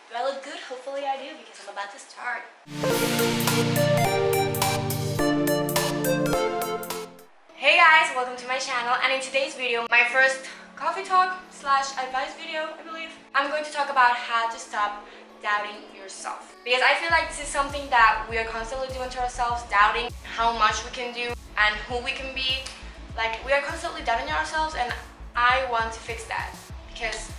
Do I look good? Hopefully I do, because I'm about to start. Hey guys, welcome to my channel, and in today's video, my first coffee talk slash advice video, I believe, I'm going to talk about how to stop doubting yourself. Because I feel like this is something that we are constantly doing to ourselves, doubting how much we can do and who we can be. Like, we are constantly doubting ourselves, and I want to fix that because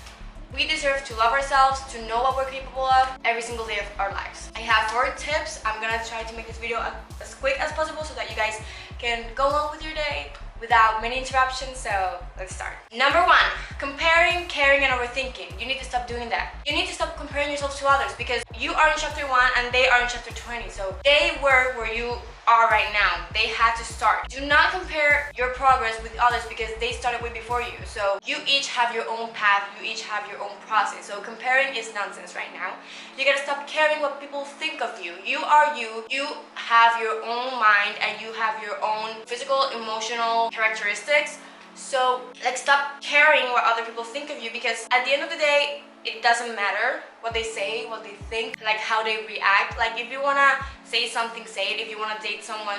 we deserve to love ourselves, to know what we're capable of every single day of our lives. I have 4 tips. I'm gonna try to make this video as quick as possible so that you guys can go on with your day without many interruptions. So let's start. Number 1, comparing, caring, and overthinking. You need to stop doing that. You need to stop comparing yourself to others, because you are in chapter 1 and they are in chapter 20. So they were where you are right now. They had to start. Do not compare your progress with others, because they started way before you. So you each have your own path, you each have your own process. So comparing is nonsense right now. You gotta stop caring what people think of you. You are you. You have your own mind and you have your own physical, emotional characteristics. So like, stop caring what other people think of you, because at the end of the day, it doesn't matter what they say, what they think, like how they react. Like, if you wanna say something, say it. If you wanna date someone,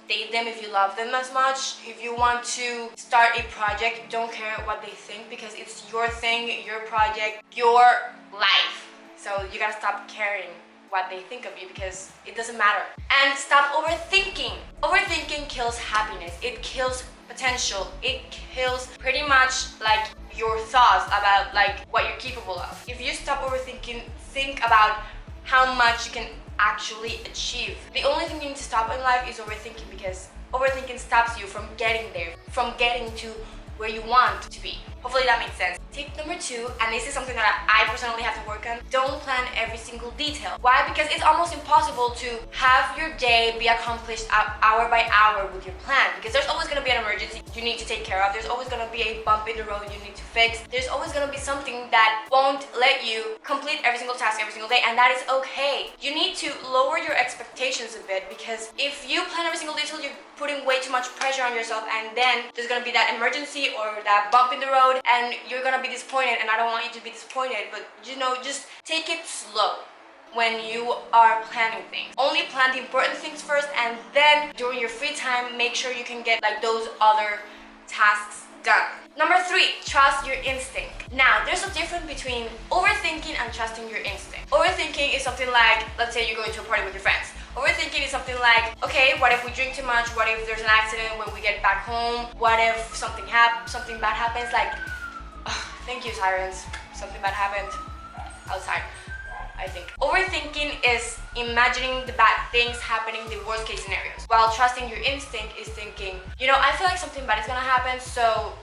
date them if you love them as much. If you want to start a project, don't care what they think, because it's your thing, your project, your life. So you gotta stop caring what they think of you, because it doesn't matter. And stop overthinking. Overthinking kills happiness. It kills potential. It kills pretty much like your thoughts about like what you're capable of. If you stop overthinking, think about how much you can actually achieve. The only thing you need to stop in life is overthinking, because overthinking stops you from getting there, from getting to where you want to be. Hopefully that makes sense. Tip number 2, and this is something that I personally have to work on: don't plan every single detail. Why? Because it's almost impossible to have your day be accomplished hour by hour with your plan, because there's always going to be an emergency you need to take care of. There's always going to be a bump in the road you need to fix. There's always going to be something that won't let you complete every single task every single day, and that is okay. You need to lower your expectations a bit, because if you plan every single detail, you're putting way too much pressure on yourself, and then there's going to be that emergency or that bump in the road, and you're going to be disappointed. And I don't want you to be disappointed, but you know, just take it slow when you are planning things. Only plan the important things first, and then during your free time, make sure you can get like those other tasks done. Number 3, trust your instinct. Now, there's a difference between overthinking and trusting your instinct. Overthinking is something like, let's say you're going to a party with your friends. Overthinking is something like, okay, what if we drink too much? What if there's an accident when we get back home? What if something bad happens? Like, thank you, sirens. Something bad happened outside, I think. Overthinking is imagining the bad things happening, the worst case scenarios. While trusting your instinct is thinking, you know, I feel like something bad is gonna happen, so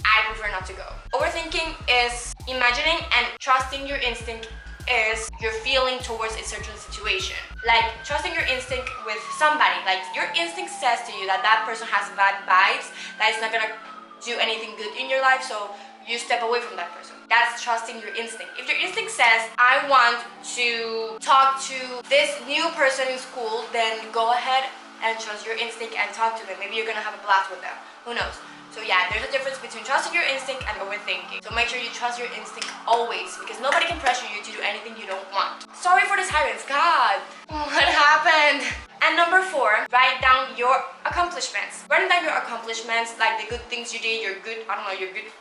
I prefer not to go. Overthinking is imagining, and trusting your instinct is your feeling towards a certain situation. Like, trusting your instinct with somebody. Like, your instinct says to you that that person has bad vibes, that it's not gonna do anything good in your life, so you step away from that person. That's trusting your instinct. If your instinct says, I want to talk to this new person in school, then go ahead and trust your instinct and talk to them. Maybe you're gonna have a blast with them. Who knows? So yeah, there's a difference between trusting your instinct and overthinking. So make sure you trust your instinct always, because nobody can pressure you to do anything you don't want. Sorry for the silence, God. What happened? And number 4, write down your accomplishments. Write down your accomplishments, like the good things you did, your good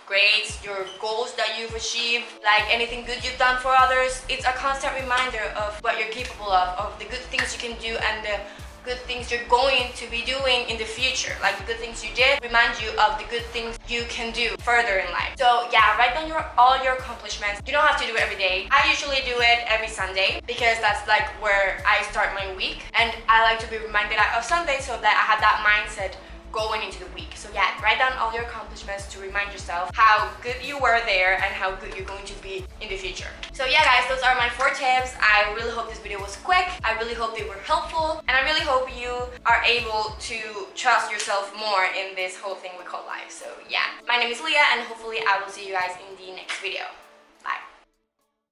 grades, your goals that you've achieved, like anything good you've done for others. It's a constant reminder of what you're capable of the good things you can do, and the good things you're going to be doing in the future. Like, the good things you did remind you of the good things you can do further in life. So yeah, write down all your accomplishments. You don't have to do it every day. I usually do it every Sunday, because that's like where I start my week, and I like to be reminded of Sunday so that I have that mindset going into the week. So yeah, write down all your accomplishments to remind yourself how good you were there and how good you're going to be in the future. So yeah guys, those are my 4 tips. I really hope this video was quick. I really hope they were helpful, and I really hope you are able to trust yourself more in this whole thing we call life. So yeah, my name is Lya, and hopefully I will see you guys in the next video.